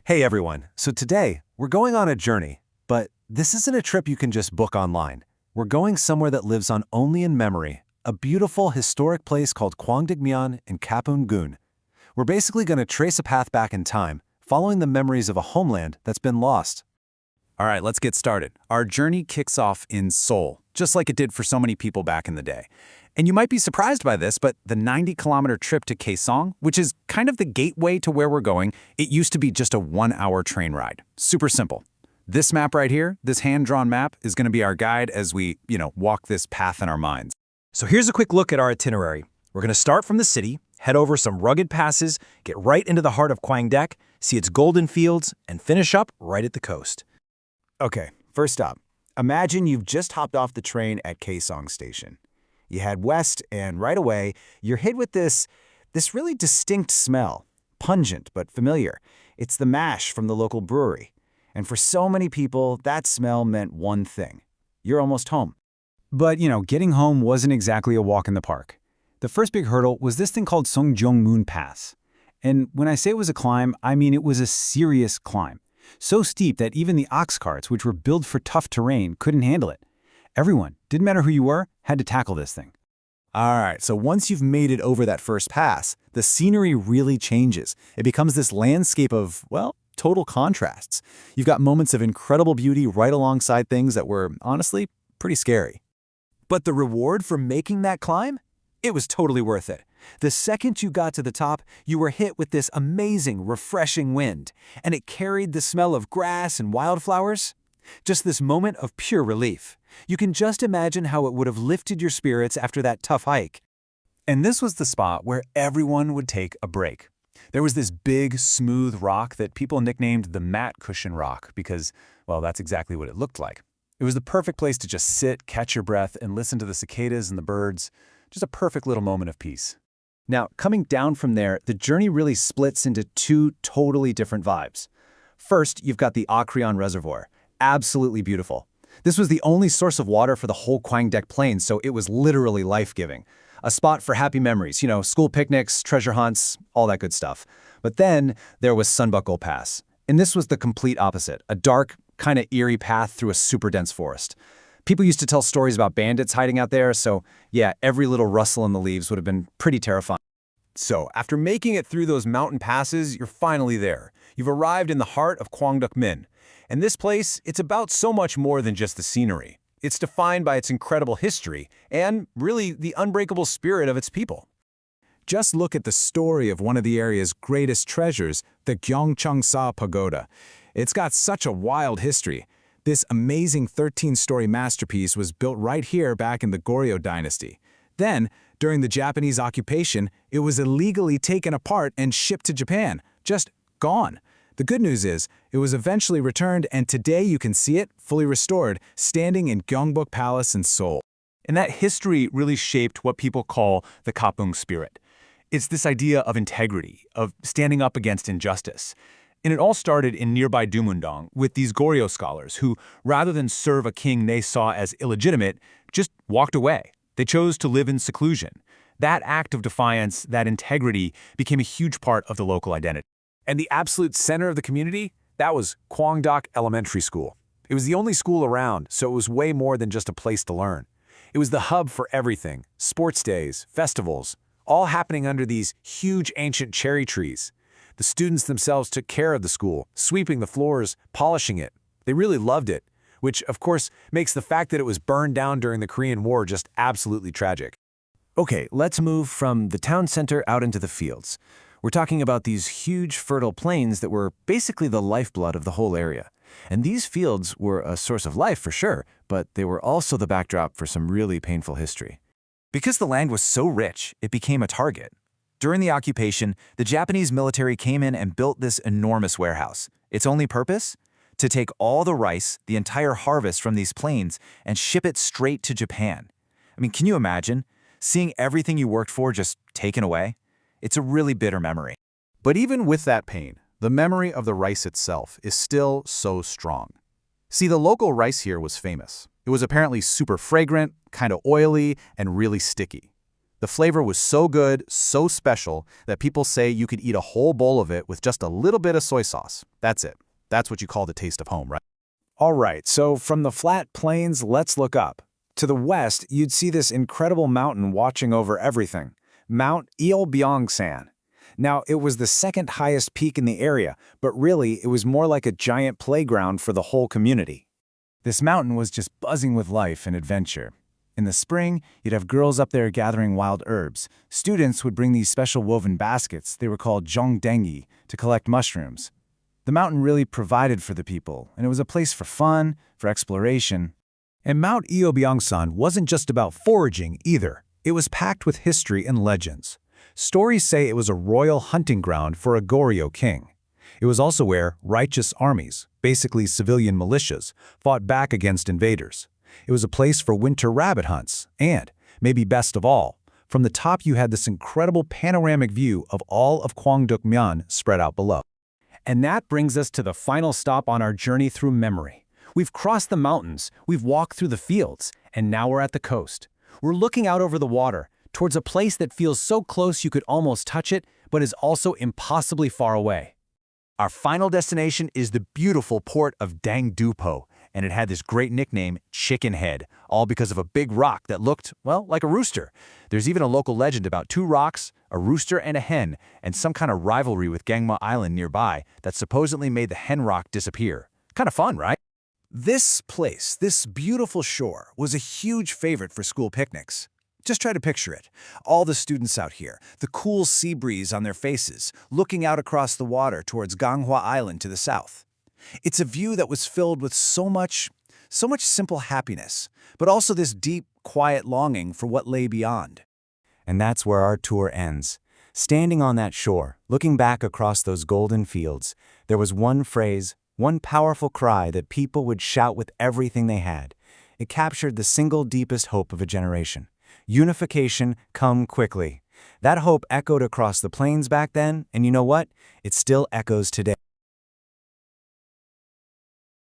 Hey everyone, so today we're going on a journey, but this isn't a trip you can just book online. We're going somewhere that lives on only in memory, a beautiful historic place called Kwangdeok-myeon in Kaepung-gun. We're basically going to trace a path back in time, following the memories of a homeland that's been lost. All right, let's get started. Our journey kicks off in Seoul, just like it did for so many people back in the day. And you might be surprised by this, but the 90-kilometer trip to Kaesong, which is kind of the gateway to where we're going, it used to be just a 1-hour train ride. Super simple. This map right here, this hand-drawn map, is going to be our guide as we, walk this path in our minds. So here's a quick look at our itinerary. We're going to start from the city, head over some rugged passes, get right into the heart of Kwangdeok, see its golden fields, and finish up right at the coast. Okay, first up, imagine you've just hopped off the train at Kaesong Station. You head west, and right away, you're hit with this really distinct smell. Pungent, but familiar. It's the mash from the local brewery. And for so many people, that smell meant one thing. You're almost home. But, getting home wasn't exactly a walk in the park. The first big hurdle was this thing called Songjongmun Pass. And when I say it was a climb, I mean it was a serious climb. So steep that even the ox carts, which were built for tough terrain, couldn't handle it. Everyone, didn't matter who you were, had to tackle this thing. All right, so once you've made it over that first pass, the scenery really changes. It becomes this landscape of, total contrasts. You've got moments of incredible beauty right alongside things that were, honestly, pretty scary. But the reward for making that climb? It was totally worth it. The second you got to the top, you were hit with this amazing, refreshing wind, and it carried the smell of grass and wildflowers. Just this moment of pure relief. You can just imagine how it would have lifted your spirits after that tough hike. And this was the spot where everyone would take a break. There was this big, smooth rock that people nicknamed the mat cushion rock because, that's exactly what it looked like. It was the perfect place to just sit, catch your breath, and listen to the cicadas and the birds. Just a perfect little moment of peace. Now, coming down from there, the journey really splits into two totally different vibes. First, you've got the Akreon Reservoir. Absolutely beautiful. This was the only source of water for the whole Kwangdeok Plain, so it was literally life-giving. A spot for happy memories, school picnics, treasure hunts, all that good stuff. But then there was Sunbuckle Pass. And this was the complete opposite, a dark, kind of eerie path through a super dense forest. People used to tell stories about bandits hiding out there, so yeah, every little rustle in the leaves would have been pretty terrifying. So, after making it through those mountain passes, you're finally there. You've arrived in the heart of Kwangdeok-myeon. And this place, it's about so much more than just the scenery. It's defined by its incredible history and, really, the unbreakable spirit of its people. Just look at the story of one of the area's greatest treasures, the Gyeongcheongsa Pagoda. It's got such a wild history. This amazing 13-story masterpiece was built right here back in the Goryeo dynasty. Then, during the Japanese occupation, it was illegally taken apart and shipped to Japan. Just gone. The good news is, it was eventually returned, and today you can see it, fully restored, standing in Gyeongbok Palace in Seoul. And that history really shaped what people call the Kaepung spirit. It's this idea of integrity, of standing up against injustice. And it all started in nearby Dumundong with these Goryeo scholars who, rather than serve a king they saw as illegitimate, just walked away. They chose to live in seclusion. That act of defiance, that integrity, became a huge part of the local identity. And the absolute center of the community, that was Kwangdeok Elementary School. It was the only school around, so it was way more than just a place to learn. It was the hub for everything, sports days, festivals, all happening under these huge ancient cherry trees. The students themselves took care of the school, sweeping the floors, polishing it. They really loved it, which, of course, makes the fact that it was burned down during the Korean War just absolutely tragic. Okay, let's move from the town center out into the fields. We're talking about these huge fertile plains that were basically the lifeblood of the whole area. And these fields were a source of life for sure, but they were also the backdrop for some really painful history. Because the land was so rich, it became a target. During the occupation, the Japanese military came in and built this enormous warehouse. Its only purpose? To take all the rice, the entire harvest from these plains, and ship it straight to Japan. I mean, can you imagine? Seeing everything you worked for just taken away? It's a really bitter memory. But even with that pain, the memory of the rice itself is still so strong. See, the local rice here was famous. It was apparently super fragrant, kind of oily, and really sticky. The flavor was so good, so special, that people say you could eat a whole bowl of it with just a little bit of soy sauce. That's it. That's what you call the taste of home, right? All right, so from the flat plains, let's look up. To the west, you'd see this incredible mountain watching over everything, Mount Ilbyongsan. Now, it was the second highest peak in the area, but really, it was more like a giant playground for the whole community. This mountain was just buzzing with life and adventure. In the spring, you'd have girls up there gathering wild herbs. Students would bring these special woven baskets, they were called jongdengi, to collect mushrooms. The mountain really provided for the people, and it was a place for fun, for exploration. And Mount Ilbyongsan wasn't just about foraging either. It was packed with history and legends. Stories say it was a royal hunting ground for a Goryeo king. It was also where righteous armies, basically civilian militias, fought back against invaders. It was a place for winter rabbit hunts, and, maybe best of all, from the top you had this incredible panoramic view of all of Kwangdeok-myeon spread out below. And that brings us to the final stop on our journey through memory. We've crossed the mountains, we've walked through the fields, and now we're at the coast. We're looking out over the water, towards a place that feels so close you could almost touch it, but is also impossibly far away. Our final destination is the beautiful port of Dangdupo, and it had this great nickname, Chicken Head, all because of a big rock that looked, well, like a rooster. There's even a local legend about two rocks, a rooster and a hen, and some kind of rivalry with Gangma Island nearby that supposedly made the hen rock disappear. Kind of fun, right? This place, this beautiful shore, was a huge favorite for school picnics. Just try to picture it. All the students out here, the cool sea breeze on their faces, looking out across the water towards Ganghwa Island to the south. It's a view that was filled with so much simple happiness, but also this deep, quiet longing for what lay beyond. And that's where our tour ends. Standing on that shore, looking back across those golden fields, there was one phrase, one powerful cry that people would shout with everything they had. It captured the single deepest hope of a generation. Unification, come quickly. That hope echoed across the plains back then, and you know what? It still echoes today.